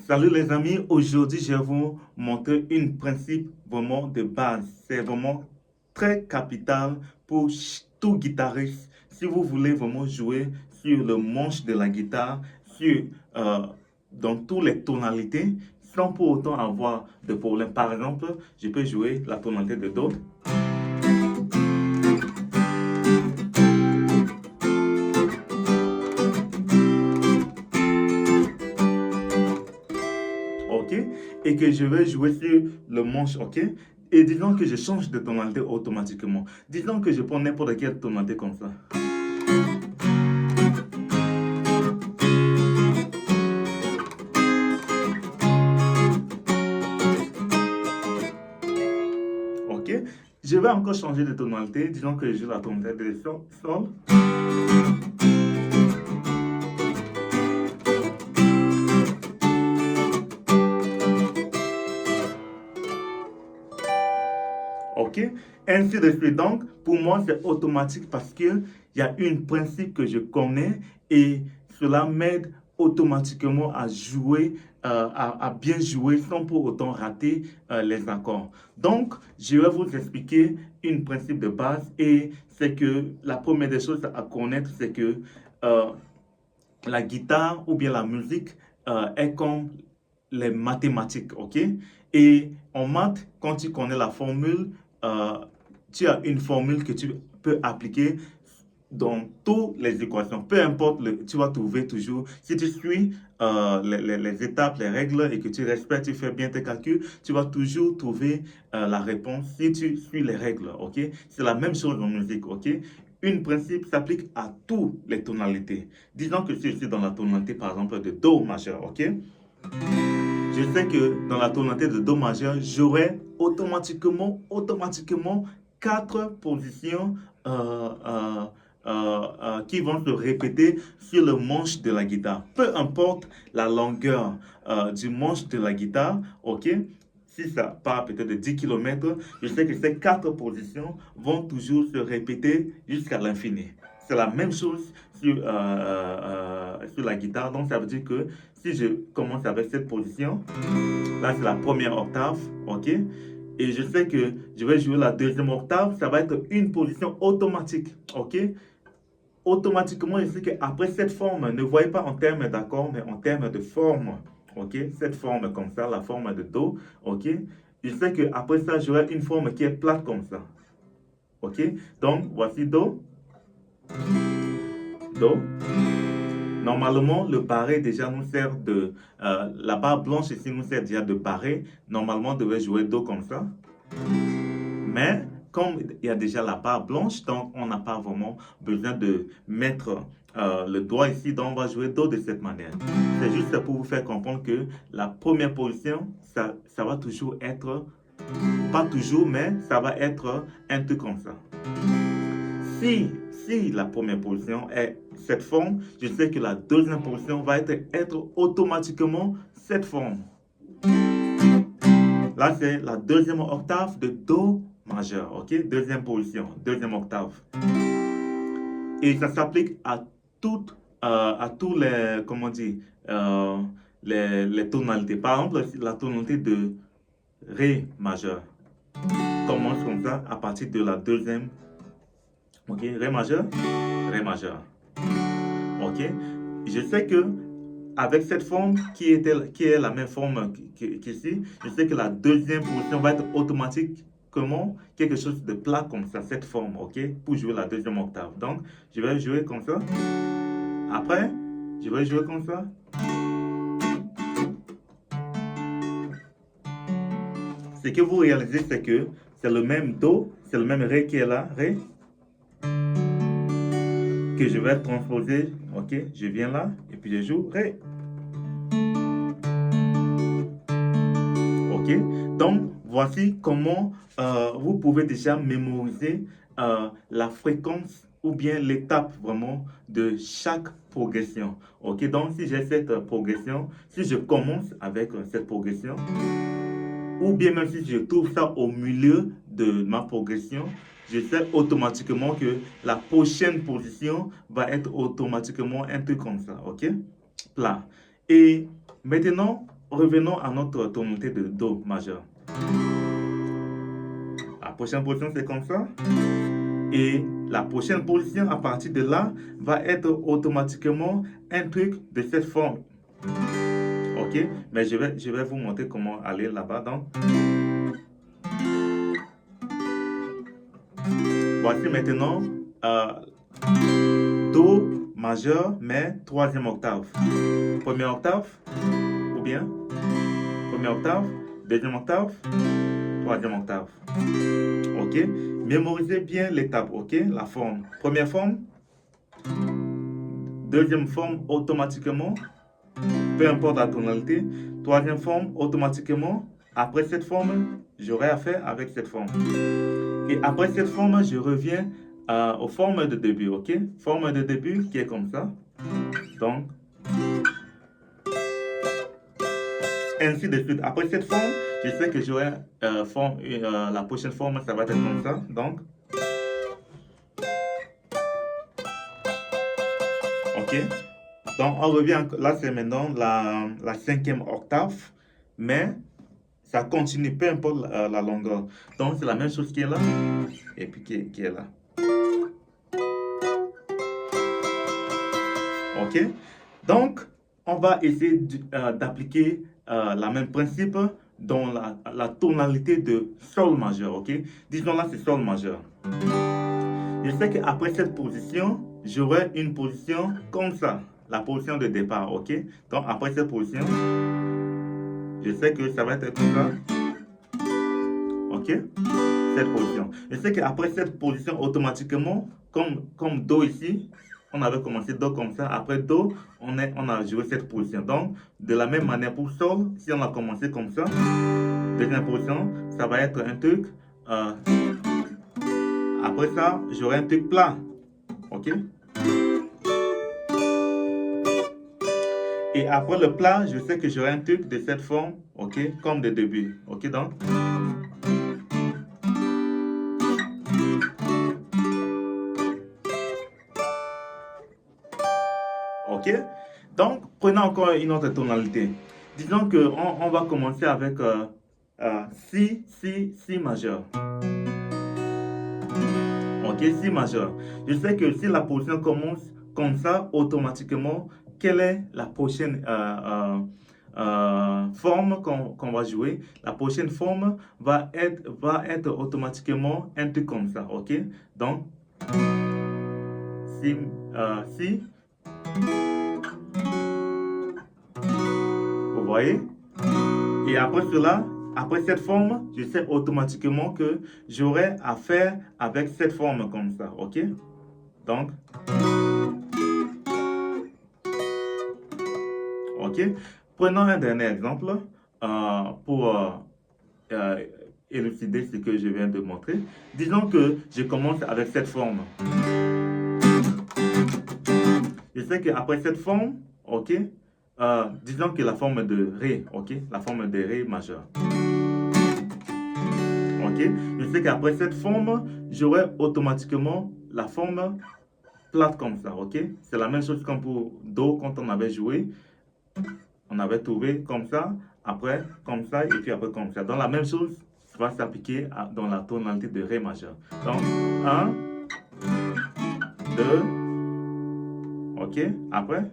Salut les amis, aujourd'hui je vais vous montrer un principe vraiment de base. C'est vraiment très capital pour tout guitariste. Si vous voulez vraiment jouer sur le manche de la guitare, sur, euh, dans toutes les tonalités, sans pour autant avoir de problème. Par exemple, je peux jouer la tonalité de Do. OK, et que je vais jouer sur le manche, OK, et disons que je change de tonalité automatiquement. Disons que je prends n'importe quelle tonalité comme ça. OK, je vais encore changer de tonalité. Disons que je joue la tonalité de sol. Sol. OK, ainsi de suite. Donc, pour moi, c'est automatique parce qu'il y a un principe que je connais et cela m'aide automatiquement à jouer, à bien jouer sans pour autant rater les accords. Donc, je vais vous expliquer un principe de base et c'est que la première des choses à connaître, c'est que euh, la guitare ou bien la musique est comme les mathématiques, ok? Et en maths, quand tu connais la formule, euh, tu as une formule que tu peux appliquer dans toutes les équations. Peu importe, tu vas trouver toujours, si tu suis les étapes, les règles et que tu respectes, tu fais bien tes calculs, tu vas toujours trouver la réponse si tu suis les règles, ok? C'est la même chose en musique, ok? Un principe s'applique à toutes les tonalités. Disons que si je suis dans la tonalité, par exemple, de Do majeur, ok? Je sais que dans la tonalité de Do majeur, j'aurai automatiquement quatre positions qui vont se répéter sur le manche de la guitare. Peu importe la longueur du manche de la guitare, ok? Si ça part peut-être de 10 km, je sais que ces quatre positions vont toujours se répéter jusqu'à l'infini. C'est la même chose sur la guitare. Donc, ça veut dire que si je commence avec cette position, là, c'est la première octave, ok? Et je sais que je vais jouer la deuxième octave, ça va être une position automatique, ok? Automatiquement, je sais qu'après cette forme, ne voyez pas en termes d'accords, mais en termes de forme, ok? Cette forme comme ça, la forme de Do, ok? Je sais qu'après ça, j'aurai une forme qui est plate comme ça, ok? Donc, voici Do, Do. Normalement, le barré déjà nous sert de... la barre blanche ici nous sert déjà de barré. Normalement, on devait jouer Do comme ça. Mais comme il y a déjà la barre blanche, donc on n'a pas vraiment besoin de mettre le doigt ici. Donc on va jouer Do de cette manière. C'est juste pour vous faire comprendre que la première position, ça va toujours être... Pas toujours, mais ça va être un truc comme ça. Si la première position est cette forme, je sais que la deuxième position va être automatiquement cette forme. Là, c'est la deuxième octave de Do majeur, ok? Deuxième position, deuxième octave. Et ça s'applique à tous les, comment dire, les tonalités. Par exemple, la tonalité de Ré majeur commence comme ça à partir de la deuxième. Ok, Ré majeur, Ré majeur. Ok, je sais que avec cette forme qui est la même forme qu'ici, je sais que la deuxième position va être automatiquement quelque chose de plat comme ça, cette forme, ok, pour jouer la deuxième octave. Donc, je vais jouer comme ça. Après, je vais jouer comme ça. Ce que vous réalisez, c'est que c'est le même Do, c'est le même Ré qui est là, Ré, que je vais transposer, ok, je viens là, et puis je joue Ré. Ok, donc voici comment vous pouvez déjà mémoriser la fréquence ou bien l'étape vraiment de chaque progression. Ok, donc si j'ai cette progression, si je commence avec cette progression, ou bien même si je trouve ça au milieu de ma progression, je sais automatiquement que la prochaine position va être automatiquement un truc comme ça, ok? Plat. Et maintenant, revenons à notre tonalité de Do majeur. La prochaine position, c'est comme ça. Et la prochaine position, à partir de là, va être automatiquement un truc de cette forme. Ok? Mais je vais vous montrer comment aller là-bas. Donc, voici maintenant Do majeur, mais troisième octave. Première octave, ou bien première octave, deuxième octave, troisième octave. Ok? Mémorisez bien l'étape, ok? La forme. Première forme, deuxième forme automatiquement, peu importe la tonalité. Troisième forme automatiquement. Après cette forme, j'aurai affaire avec cette forme. Et après cette forme, je reviens aux formes de début, ok? Forme de début qui est comme ça. Donc, ainsi de suite. Après cette forme, je sais que j'aurai la prochaine forme, ça va être comme ça. Donc, ok. Donc, on revient, là c'est maintenant la cinquième octave, mais ça continue, peu importe la longueur. Donc, c'est la même chose qui est là, et puis qui est là. Ok? Donc, on va essayer d'appliquer le même principe dans la tonalité de Sol majeur, ok? Disons là, c'est Sol majeur. Je sais qu'après cette position, j'aurai une position comme ça, la position de départ, ok? Donc, après cette position, je sais que ça va être comme ça, ok? Cette position. Je sais qu'après cette position, automatiquement, comme Do ici, on avait commencé Do comme ça. Après Do, on a joué cette position. Donc, de la même manière pour Sol, si on a commencé comme ça, deuxième position, ça va être un truc. Après ça, j'aurai un truc plat. Ok? Et après le plat, je sais que j'aurai un truc de cette forme. Ok? Comme de début. Ok? Donc. Ok? Donc, prenons encore une autre tonalité. Disons qu'on va commencer avec Si majeur. Ok, Si majeur. Je sais que si la position commence comme ça, automatiquement, quelle est la prochaine forme qu'on va jouer? La prochaine forme va être automatiquement un truc comme ça. Ok? Donc, Si. Vous voyez? Et après cela, après cette forme, je sais automatiquement que j'aurai affaire avec cette forme comme ça. Ok? Donc, ok? Prenons un dernier exemple pour élucider ce que je viens de montrer. Disons que je commence avec cette forme. Je sais qu'après cette forme, ok? Disons que la forme de Ré, ok? La forme de Ré majeur. Ok? Je sais qu'après cette forme, j'aurai automatiquement la forme plate comme ça, ok? C'est la même chose comme pour Do quand on avait joué. On avait trouvé comme ça, après comme ça, et puis après comme ça. Donc la même chose va s'appliquer dans la tonalité de Ré majeur. Donc 1, 2, ok? Après?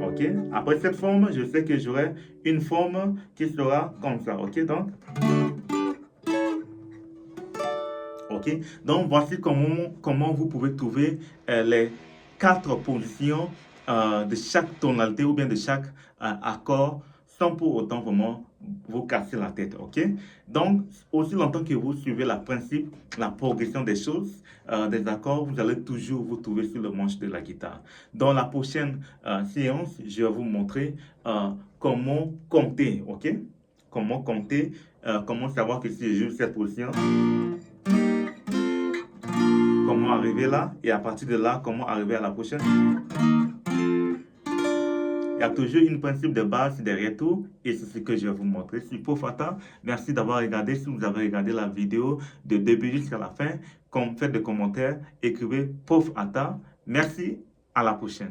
Ok? Après cette forme, je sais que j'aurai une forme qui sera comme ça, ok? Ok? Donc voici comment vous pouvez trouver les 4 positions de chaque tonalité ou bien de chaque accord sans pour autant vraiment vous casser la tête, ok? Donc, aussi longtemps que vous suivez la progression des choses, des accords, vous allez toujours vous trouver sur le manche de la guitare. Dans la prochaine séance, je vais vous montrer comment compter, ok? Comment compter, comment savoir que si je joue cette position, comment arriver là, et à partir de là, comment arriver à la prochaine. Il y a toujours un principe de base derrière tout, et c'est ce que je vais vous montrer. Je suis Pofata. Merci d'avoir regardé. Si vous avez regardé la vidéo de début jusqu'à la fin, faites des commentaires, écrivez Pofata. Merci, à la prochaine.